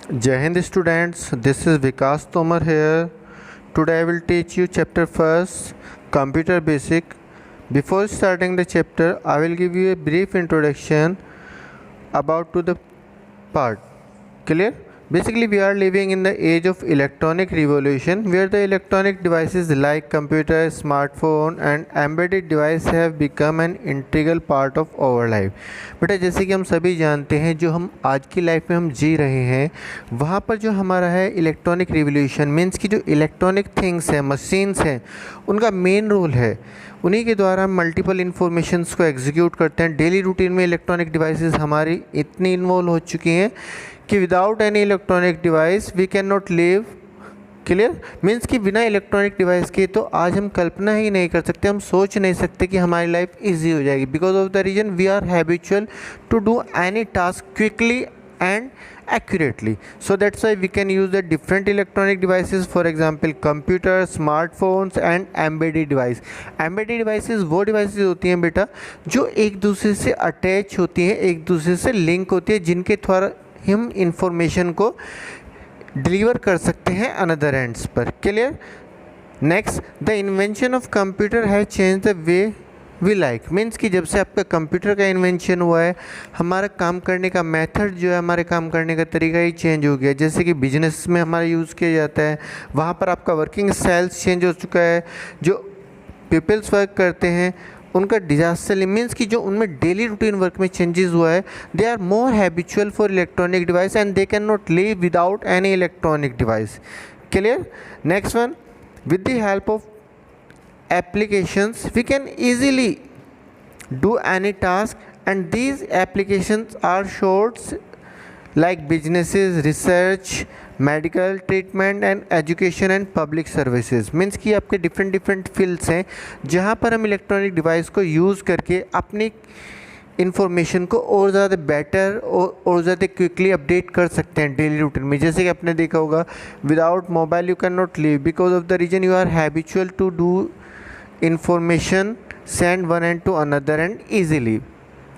Jai Hind students, this is Vikas Tomar here. Today I will teach you chapter first, Computer Basic. Before starting the chapter, I will give you a brief introduction about to the part. Clear? Basically, we are living in the age of electronic revolution where the electronic devices like computer, smartphone and embedded device have become an integral part of our life. बेटा जैसे कि हम सभी जानते हैं जो हम आज की लाइफ में हम जी रहे हैं वहाँ पर जो हमारा है इलेक्ट्रॉनिक रिवोल्यूशन मीन्स की जो इलेक्ट्रॉनिक थिंग्स हैं मशीन्स हैं उनका मेन रोल है। उन्हीं के द्वारा हम मल्टीपल इन्फॉर्मेशंस को एग्जीक्यूट करते हैं। डेली रूटीन में इलेक्ट्रॉनिक डिवाइसेस हमारी इतनी इन्वॉल्व हो चुकी हैं कि without any electronic device we can not live. Clear means कि बिना इलेक्ट्रॉनिक डिवाइस के तो आज हम कल्पना ही नहीं कर सकते, हम सोच नहीं सकते कि हमारी लाइफ इजी हो जाएगी। Because of the reason we are habitual to do any task quickly and accurately, so that's why we can use the different electronic devices, for example computer, smartphones and embedded device. embedded devices वो devices होती हैं बेटा जो एक दूसरे से attach होती हैं, एक दूसरे से लिंक होती है, जिनके द्वारा हम इंफॉर्मेशन को डिलीवर कर सकते हैं अनदर एंड्स पर। Clear? Next, the invention of computer has change the way we like means कि जब से आपका कंप्यूटर का इन्वेंशन हुआ है हमारा काम करने का मेथड जो है, हमारे काम करने का तरीका ही चेंज हो गया। जैसे कि बिजनेस में हमारा यूज़ किया जाता है, वहाँ पर आपका वर्किंग स्टाइल्स चेंज हो चुका है। जो पीपल्स वर्क करते हैं उनका डिजास्टर मीन्स कि जो उनमें डेली रूटीन वर्क में चेंजेस हुआ है, they are more habitual for electronic device and they can not live without any electronic device. Clear? Next one, with the help of applications we can easily do any task and these applications are short like businesses, research, medical treatment and education and public services means कि आपके different fields हैं जहाँ पर हम electronic device को use करके अपनी information को और ज़्यादा बेटर और ज़्यादा क्विकली अपडेट कर सकते हैं डेली रूटीन में। जैसे कि आपने देखा होगा without mobile you can not live because of the reason you are habitual to do information send one and to another end easily.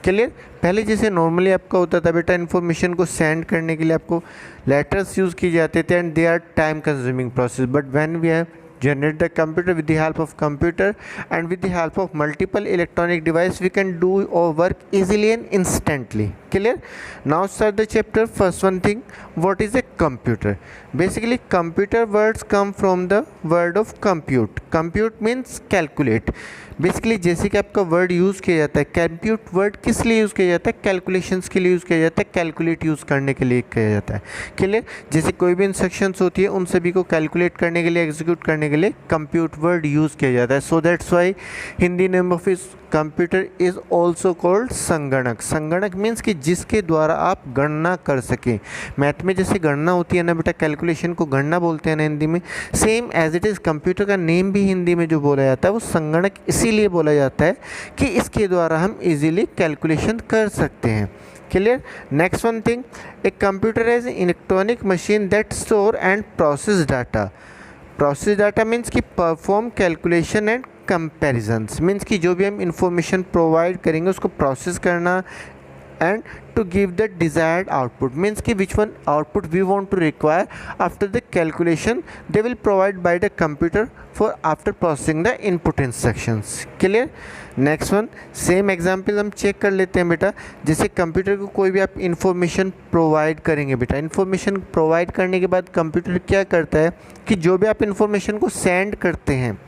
Clear? पहले जैसे नॉर्मली आपका होता था बेटा इन्फॉर्मेशन को सेंड करने के लिए आपको लेटर्स यूज़ किए जाते थे and they are time consuming process, but when we have generate the computer with the help of computer and with the help of multiple electronic device we can do our work easily and instantly. Clear? Now start the chapter. First one thing, what is a computer? Basically computer words come from the word of compute. Compute means calculate. Basically जैसे कि आपका word use किया जाता है, compute word किस लिए use किया जाता है? कैलकुलेशंस के लिए यूज़ किया जाता है, कैलकुलेट यूज़ करने के लिए किया जाता है। क्लियर? जैसे कोई भी इंस्ट्रक्शंस होती है उन सभी को कैलकुलेट करने के लिए, एग्जीक्यूट करने के लिए कंप्यूट वर्ड यूज़ किया जाता है। सो that's Y Hindi name of इस कंप्यूटर इज़ ऑल्सो कॉल्ड संगणक। संगणक मीन्स कि जिसके द्वारा आप गणना कर सकें। मैथ में जैसे गणना होती है ना बेटा, कैलकुलेशन को गणना बोलते हैं ना हिंदी में, same as it is computer का नेम भी हिंदी में जो बोला जाता है वो संगणक इसीलिए बोला जाता है कि इसके द्वारा हम इजीली कैलकुलेशन कर सकते हैं। Clear? Next one thing, a computer is electronic machine that store and process data. Process data means कि perform calculation and comparisons means कि जो भी हम इंफॉर्मेशन प्रोवाइड करेंगे उसको प्रोसेस करना and to give the desired output means कि which one output we want to require after the calculation they will provide by the computer for after processing the input instructions. Clear? Next one, same example हम check कर लेते हैं बेटा। जैसे computer को कोई भी आप इन्फॉर्मेशन प्रोवाइड करेंगे बेटा, इन्फॉर्मेशन प्रोवाइड करने के बाद कंप्यूटर क्या करता है कि जो भी आप इन्फॉर्मेशन को सेंड करते हैं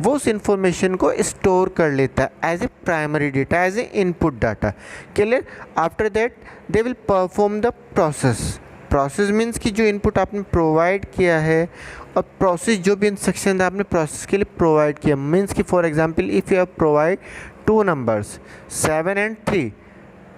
वो उस इंफॉर्मेशन को स्टोर कर लेता है as a primary data, as a input data. Clear? After that they will perform the process. Process means कि जो इनपुट आपने प्रोवाइड किया है और प्रोसेस जो भी इंस्ट्रक्शन आपने प्रोसेस के लिए प्रोवाइड किया मीन्स कि for example if you have provide 2 numbers 7 and 3,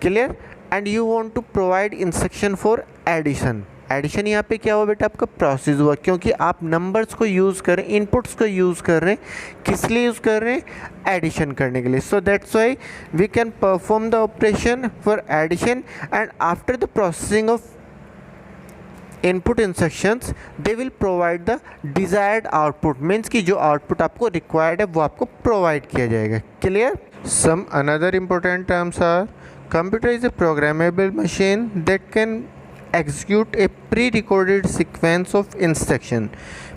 clear, and you want to provide instruction for addition. Addition यहाँ पे क्या हुआ बेटा? आपका प्रोसेस हुआ क्योंकि आप नंबर्स को यूज़ कर रहे हैं, इनपुट्स को यूज़ कर रहे हैं, किस लिए यूज़ कर रहे हैं? एडिशन करने के लिए। So that's why we can perform the operation for addition and after the processing of input instructions they will provide the desired output means कि जो आउटपुट आपको रिक्वायर्ड है वो आपको प्रोवाइड किया जाएगा। Clear? Some another important terms are computer is a programmable machine that can execute a pre recorded sequence of instruction.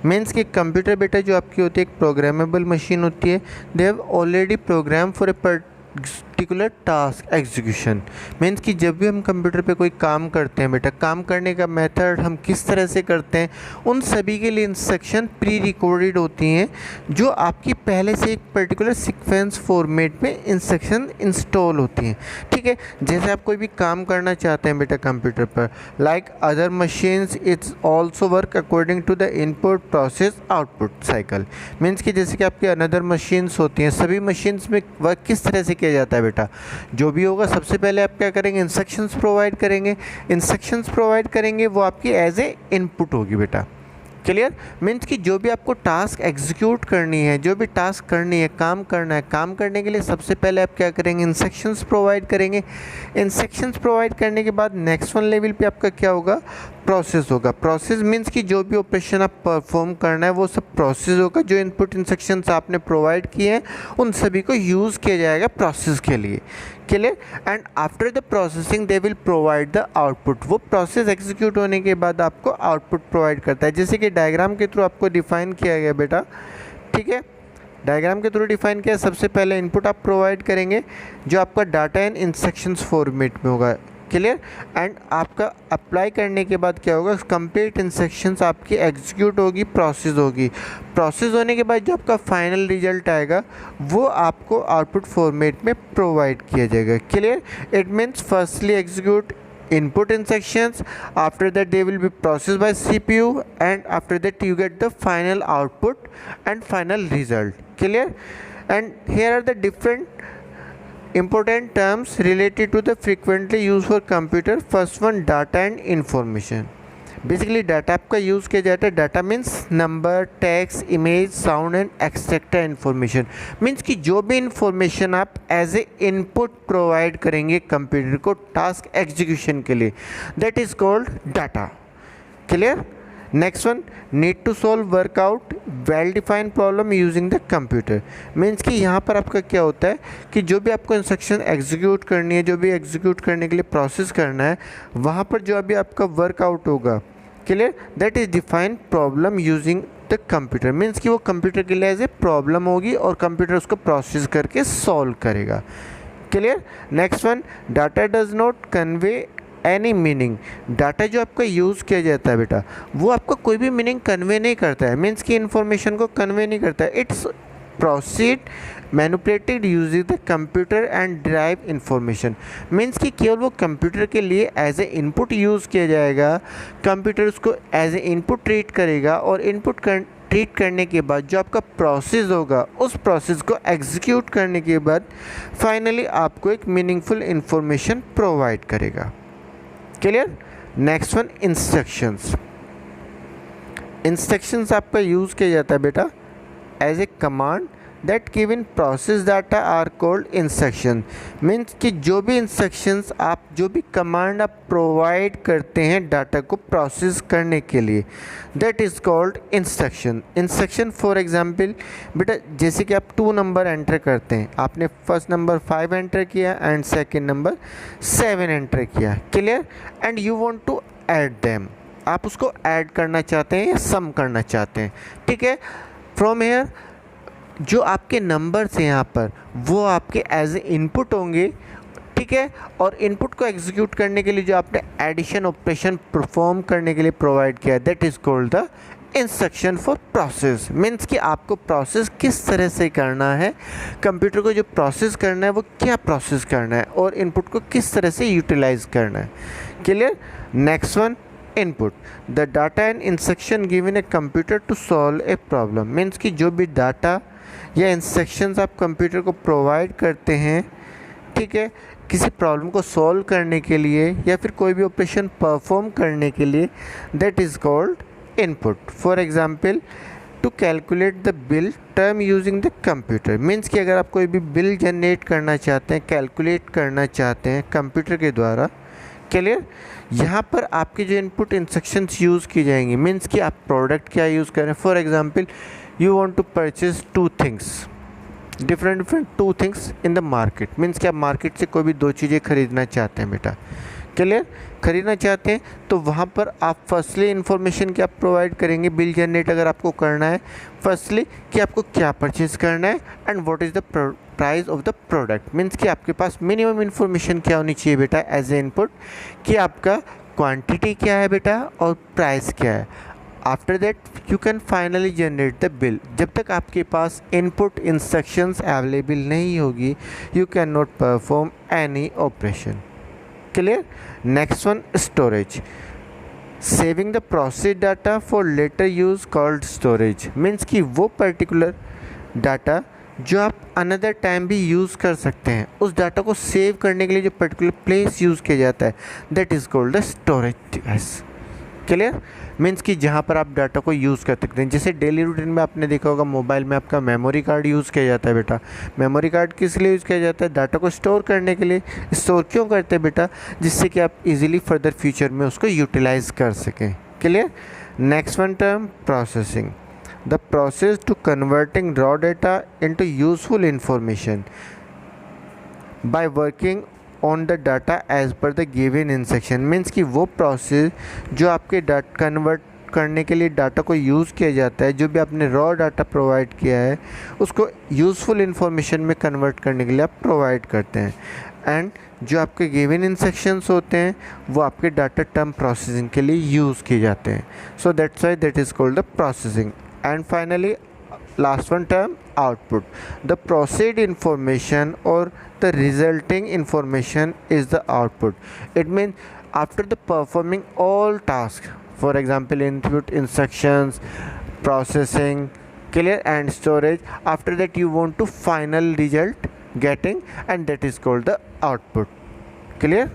Means कि computer बेटा जो आपकी होती है एक प्रोग्रामेबल मशीन होती है, they have already program for a particular task execution. Means कि जब भी हम कंप्यूटर पे कोई काम करते हैं बेटा, काम करने का मेथड हम किस तरह से करते हैं, उन सभी के लिए इंस्ट्रक्शन प्री रिकॉर्डेड होती हैं जो आपकी पहले से एक पर्टिकुलर सीक्वेंस फॉर्मेट में इंस्ट्रक्शन इंस्टॉल होती हैं। ठीक है, जैसे आप कोई भी काम करना चाहते हैं बेटा कंप्यूटर पर, like other machines it's also work according to the input process output cycle. Means कि जैसे कि आपके अनदर मशीन्स होती हैं, सभी मशीन्स में वर्क किस तरह से किया जाता है बेटा, जो भी होगा सबसे पहले आप क्या करेंगे, इंस्ट्रक्शंस प्रोवाइड करेंगे। इंस्ट्रक्शंस प्रोवाइड करेंगे वो आपकी एज ए इनपुट होगी बेटा। क्लियर? मीन्स कि जो भी आपको टास्क एग्जीक्यूट करनी है, जो भी टास्क करनी है, काम करना है, काम करने के लिए सबसे पहले आप क्या करेंगे, इंस्ट्रक्शंस प्रोवाइड करेंगे। इंस्ट्रक्शंस प्रोवाइड करने के बाद नेक्स्ट वन लेवल पे आपका क्या होगा, प्रोसेस होगा। प्रोसेस मीन्स कि जो भी ऑपरेशन आप परफॉर्म करना है वो सब प्रोसेस होगा। जो इनपुट इंस्ट्रक्शंस आपने प्रोवाइड किए हैं उन सभी को यूज़ किया जाएगा प्रोसेस के लिए। Clear? And after the processing they will provide the output. वो प्रोसेस एग्जीक्यूट होने के बाद आपको आउटपुट प्रोवाइड करता है, जैसे कि डायग्राम के थ्रू आपको डिफाइन किया गया बेटा। ठीक है, डायग्राम के थ्रू डिफाइन किया, सबसे पहले इनपुट आप प्रोवाइड करेंगे जो आपका डाटा एंड इंस्ट्रक्शंस फॉर्मेट में होगा। क्लियर? एंड आपका अप्लाई करने के बाद क्या होगा, कंप्लीट इंस्ट्रक्शंस आपकी एग्जीक्यूट होगी, प्रोसेस होगी। प्रोसेस होने के बाद जो आपका फाइनल रिजल्ट आएगा वो आपको आउटपुट फॉर्मेट में प्रोवाइड किया जाएगा। Clear? It means firstly execute input instructions, after that they will be processed by CPU, and after that you get the final output and final result. Clear? And here are the different important terms related to the frequently used for computer. First one, data and information. Basically data आपका use किया जाता है। Data means number, text, image, sound and etcetera information. Means कि जो भी information आप as a input provide करेंगे computer को टास्क एग्जीक्यूशन के लिए, that is called data. Clear? Next one, need to solve workout well defined problem using the computer. Means कि यहाँ पर आपका क्या होता है कि जो भी आपको इंस्ट्रक्शन एग्जीक्यूट करनी है, जो भी एग्जीक्यूट करने के लिए प्रोसेस करना है, वहाँ पर जो अभी आपका वर्कआउट होगा, clear, that is defined problem using the computer. Means कि वो कंप्यूटर के लिए एज ए प्रॉब्लम होगी और कंप्यूटर उसको प्रोसेस करके सॉल्व करेगा। Clear? Next one, data does not convey any meaning. Data जो आपका यूज़ किया जाता है बेटा वो आपको कोई भी मीनिंग कन्वे नहीं करता है। मीन्स कि इन्फॉर्मेशन को कन्वे नहीं करता है। It's proceed manipulated using the computer and drive information. Means कि केवल वो कंप्यूटर के लिए एज ए इनपुट यूज़ किया जाएगा, कंप्यूटर उसको एज ए इनपुट ट्रीट करेगा और इनपुट ट्रीट करने के बाद जो आपका प्रोसेस होगा उस प्रोसेस को एग्जीक्यूट करने के बाद फाइनली आपको एक मीनिंगफुल इंफॉर्मेशन प्रोवाइड करेगा। Clear? Next one, instructions. Instructions आपका यूज़ किया जाता है बेटा as a command that give in process data are called instruction. Means कि जो भी इंस्ट्रक्शंस आप, जो भी कमांड आप प्रोवाइड करते हैं डाटा को प्रोसेस करने के लिए, that is called instruction. Instruction for example बेटा, जैसे कि आप 2 नंबर एंटर करते हैं, आपने फर्स्ट नंबर 5 एंटर किया एंड सेकेंड नंबर 7 एंटर किया। Clear? And you want to add them, आप उसको ऐड करना चाहते हैं या सम करना चाहते हैं। ठीक है? फ्रॉम हेयर जो आपके नंबर्स हैं यहाँ पर वो आपके एज ए इनपुट होंगे। ठीक है? और इनपुट को एग्जीक्यूट करने के लिए जो आपने एडिशन ऑपरेशन परफॉर्म करने के लिए प्रोवाइड किया, that is called the instruction for process. Means कि आपको प्रोसेस किस तरह से करना है, कंप्यूटर को जो प्रोसेस करना है वो क्या प्रोसेस करना है और इनपुट को किस तरह से यूटिलाइज करना है। Clear? Next one, input the data and instruction given a computer to solve a problem. Means कि जो भी डाटा या इंस्ट्रक्शंस आप कंप्यूटर को प्रोवाइड करते हैं, ठीक है, किसी प्रॉब्लम को सॉल्व करने के लिए या फिर कोई भी ऑपरेशन परफॉर्म करने के लिए, that is called input. For example, to calculate the bill term using the computer. Means कि अगर आप कोई भी बिल जनरेट करना चाहते हैं, कैलकुलेट करना चाहते हैं कंप्यूटर के द्वारा, क्लियर, यहाँ पर आपके जो इनपुट इंस्ट्रक्शंस यूज़ की जाएंगी। मीन्स कि आप प्रोडक्ट क्या यूज़ करें। For example, you want to purchase 2 things, different 2 things in the market. Means कि आप मार्केट से कोई भी 2 चीज़ें खरीदना चाहते हैं बेटा। क्लियर। खरीदना चाहते हैं तो वहाँ पर आप फर्स्टली इन्फॉर्मेशन क्या प्रोवाइड करेंगे बिल जनरेट अगर आपको करना है, फर्स्टली कि आपको क्या परचेज करना है and what is the price of the product. Means कि आपके पास मिनिमम इन्फॉर्मेशन क्या होनी चाहिए बेटा एज ए इनपुट, कि आपका क्वांटिटी क्या है बेटा और प्राइस क्या है। After that you can finally generate the bill. जब तक आपके पास इनपुट इंस्ट्रक्शंस अवेलेबल नहीं होगी you can not perform any operation. Clear. Next one, storage. Saving the process data for later use called storage. Means कि वो particular data जो आप अनदर टाइम भी यूज़ कर सकते हैं, उस डाटा को सेव करने के लिए जो पर्टिकुलर प्लेस यूज़ किया जाता है that is called the storage device. Clear. Means कि जहाँ पर आप डाटा को यूज़ कर सकते हैं, जैसे डेली रूटीन में आपने देखा होगा मोबाइल में आपका मेमोरी कार्ड यूज़ किया जाता है बेटा। मेमोरी कार्ड किस लिए यूज़ किया जाता है? डाटा को स्टोर करने के लिए। स्टोर क्यों करते हैं बेटा? जिससे कि आप इजीली फर्दर फ्यूचर में उसको यूटिलाइज कर सकें। Clear. Next one term, processing. The process to converting raw data into useful information by working on the data as per the given instruction. Means कि वो प्रोसेस जो आपके कन्वर्ट करने के लिए डाटा को यूज़ किया जाता है, जो भी आपने रॉ डाटा प्रोवाइड किया है उसको यूज़फुल इंफॉर्मेशन में कन्वर्ट करने के लिए आप प्रोवाइड करते हैं। एंड जो आपके गिवन इंस्ट्रक्शंस होते हैं वो आपके डाटा टर्म प्रोसेसिंग के लिए यूज़ किए जाते हैं। सो that's Y that is called the processing. And finally last one term, output. The processed information or the resulting information is the output. It means after the performing all tasks, for example input, instructions, processing, clear, and storage, after that you want to final result getting, and that is called the output. Clear.